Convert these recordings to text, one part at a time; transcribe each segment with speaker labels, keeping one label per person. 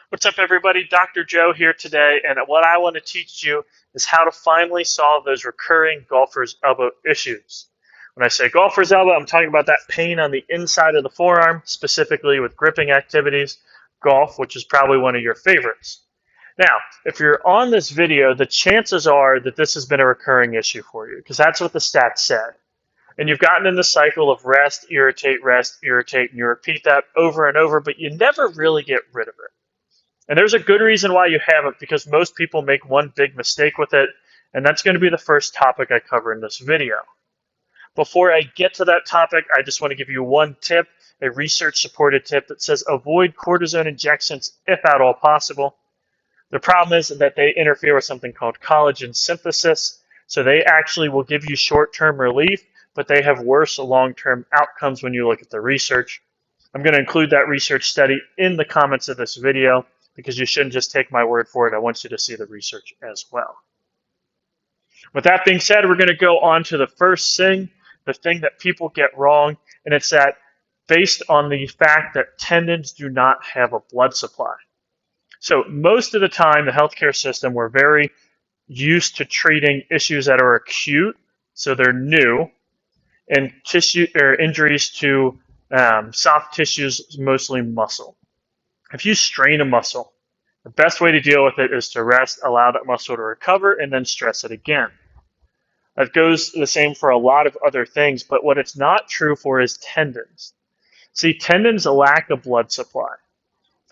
Speaker 1: What's up, everybody? Dr. Joe here today, and what I want to teach you is how to finally solve those recurring golfer's elbow issues. When I say golfer's elbow, I'm talking about that pain on the inside of the forearm, specifically with gripping activities, golf, which is probably one of your favorites. Now, if you're on this video, the chances are that this has been a recurring issue for you, because that's what the stats said. And you've gotten in the cycle of rest, irritate, and you repeat that over and over, but you never really get rid of it. And there's a good reason why you haven't, because most people make one big mistake with it, and that's going to be the first topic I cover in this video. Before I get to that topic, I just want to give you one tip, a research-supported tip that says avoid cortisone injections if at all possible. The problem is that they interfere with something called collagen synthesis, so they actually will give you short-term relief, but they have worse long-term outcomes when you look at the research. I'm going to include that research study in the comments of this video, because you shouldn't just take my word for it. I want you to see the research as well. With that being said, we're going to go on to the first thing, the thing that people get wrong, and it's that based on the fact that tendons do not have a blood supply. So most of the time, the healthcare system, we're very used to treating issues that are acute, so they're new, and tissue or injuries to soft tissues, mostly muscle. If you strain a muscle, the best way to deal with it is to rest, allow that muscle to recover, and then stress it again. That goes the same for a lot of other things, but what it's not true for is tendons. See, tendons lack a blood supply.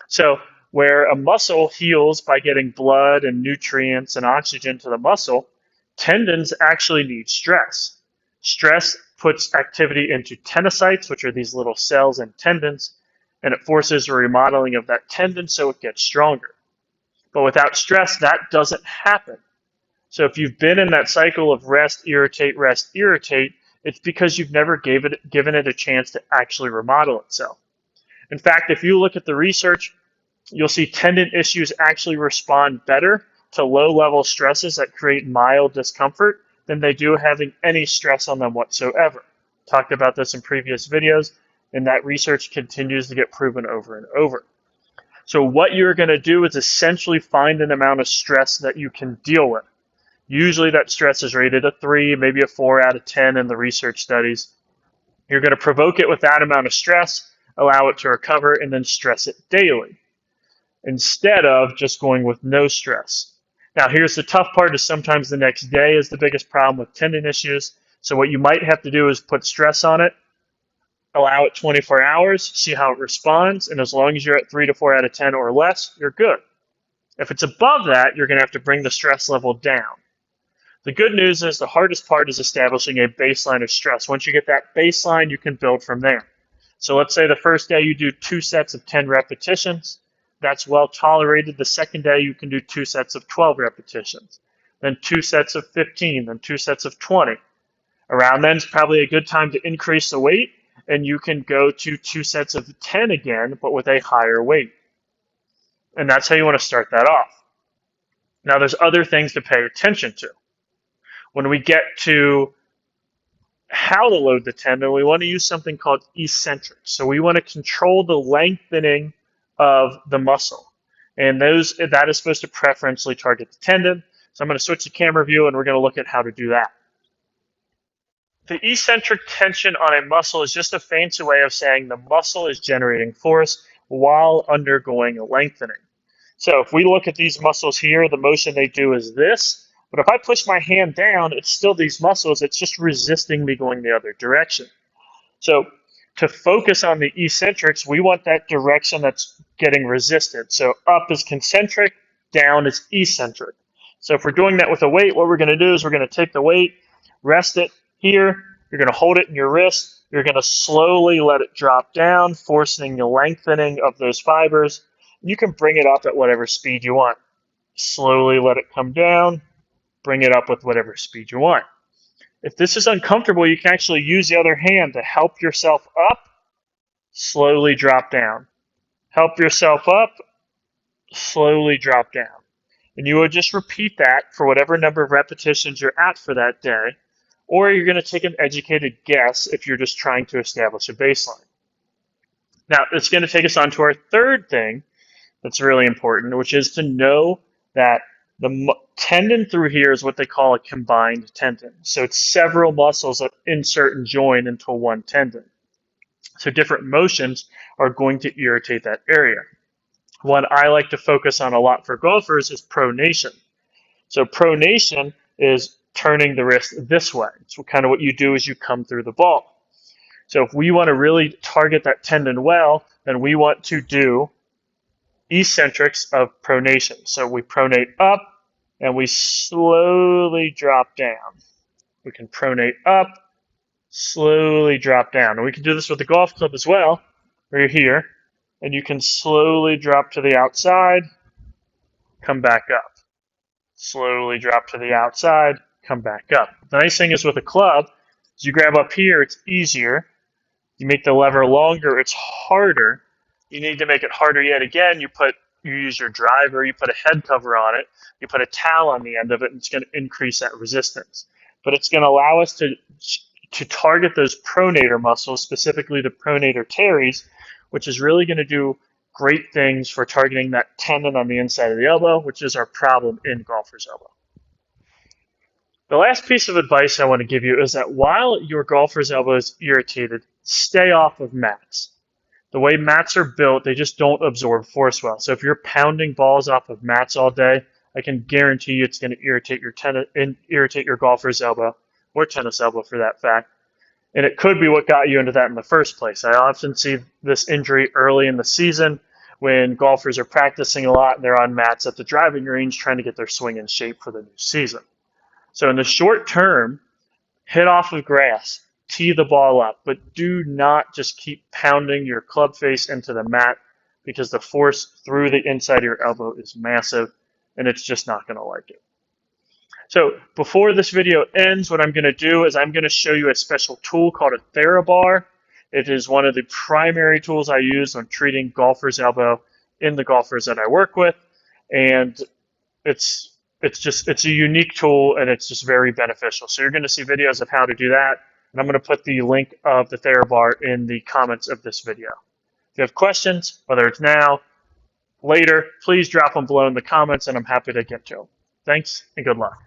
Speaker 1: So where a muscle heals by getting blood and nutrients and oxygen to the muscle, tendons actually need stress. Stress puts activity into tenocytes, which are these little cells in tendons, and it forces a remodeling of that tendon so it gets stronger. But without stress, that doesn't happen. So if you've been in that cycle of rest, irritate, it's because you've never given it a chance to actually remodel itself. In fact, if you look at the research, you'll see tendon issues actually respond better to low-level stresses that create mild discomfort than they do having any stress on them whatsoever. Talked about this in previous videos, and that research continues to get proven over and over. So what you're going to do is essentially find an amount of stress that you can deal with. Usually that stress is rated a 3, maybe a 4 out of 10 in the research studies. You're going to provoke it with that amount of stress, allow it to recover, and then stress it daily, instead of just going with no stress. Now here's the tough part, is sometimes the next day is the biggest problem with tendon issues. So what you might have to do is put stress on it, allow it 24 hours, see how it responds, and as long as you're at 3 to 4 out of 10 or less, you're good. If it's above that, you're going to have to bring the stress level down. The good news is the hardest part is establishing a baseline of stress. Once you get that baseline, you can build from there. So let's say the first day you do 2 sets of 10 repetitions. That's well tolerated. The second day you can do 2 sets of 12 repetitions, then 2 sets of 15, then 2 sets of 20. Around then is probably a good time to increase the weight, and you can go to 2 sets of 10 again, but with a higher weight. And that's how you want to start that off. Now there's other things to pay attention to. When we get to how to load the tendon, we want to use something called eccentric. So we want to control the lengthening of the muscle. And that is supposed to preferentially target the tendon. So I'm going to switch the camera view, and we're going to look at how to do that. The eccentric tension on a muscle is just a fancy way of saying the muscle is generating force while undergoing a lengthening. So if we look at these muscles here, the motion they do is this. But if I push my hand down, it's still these muscles. It's just resisting me going the other direction. So to focus on the eccentrics, we want that direction that's getting resisted. So up is concentric, down is eccentric. So if we're doing that with a weight, what we're going to do is we're going to take the weight, rest it here, you're going to hold it in your wrist, you're going to slowly let it drop down, forcing the lengthening of those fibers. You can bring it up at whatever speed you want. Slowly let it come down, bring it up with whatever speed you want. If this is uncomfortable, you can actually use the other hand to help yourself up, slowly drop down. Help yourself up, slowly drop down. And you would just repeat that for whatever number of repetitions you're at for that day, or you're going to take an educated guess if you're just trying to establish a baseline. Now, it's going to take us on to our third thing, that's really important, which is to know that the tendon through here is what they call a combined tendon. So it's several muscles that insert and join into one tendon. So different motions are going to irritate that area. One I like to focus on a lot for golfers is pronation. So pronation is turning the wrist this way. So kind of what you do is you come through the ball. So if we want to really target that tendon well, then we want to do eccentrics of pronation. So we pronate up and we slowly drop down. We can pronate up, slowly drop down. And we can do this with the golf club as well, where you're here, and you can slowly drop to the outside, come back up. Slowly drop to the outside, come back up. The nice thing is with a club, is you grab up here, it's easier. You make the lever longer, it's harder. You need to make it harder yet again. You use your driver, you put a head cover on it, you put a towel on the end of it, and it's going to increase that resistance. But it's going to allow us to target those pronator muscles, specifically the pronator teres, which is really going to do great things for targeting that tendon on the inside of the elbow, which is our problem in golfer's elbow. The last piece of advice I want to give you is that while your golfer's elbow is irritated, stay off of mats. The way mats are built, they just don't absorb force well. So if you're pounding balls off of mats all day, I can guarantee you it's going to irritate your golfer's elbow, or tennis elbow for that fact. And it could be what got you into that in the first place. I often see this injury early in the season when golfers are practicing a lot and they're on mats at the driving range trying to get their swing in shape for the new season. So in the short term, hit off of grass, tee the ball up, but do not just keep pounding your club face into the mat because the force through the inside of your elbow is massive and it's just not going to like it. So before this video ends, what I'm going to do is I'm going to show you a special tool called a TheraBar. It is one of the primary tools I use when treating golfer's elbow in the golfers that I work with, and it's a unique tool and it's just very beneficial. So you're going to see videos of how to do that, and I'm going to put the link of the TheraBar in the comments of this video. If you have questions, whether it's now, later, please drop them below in the comments and I'm happy to get to them. Thanks and good luck.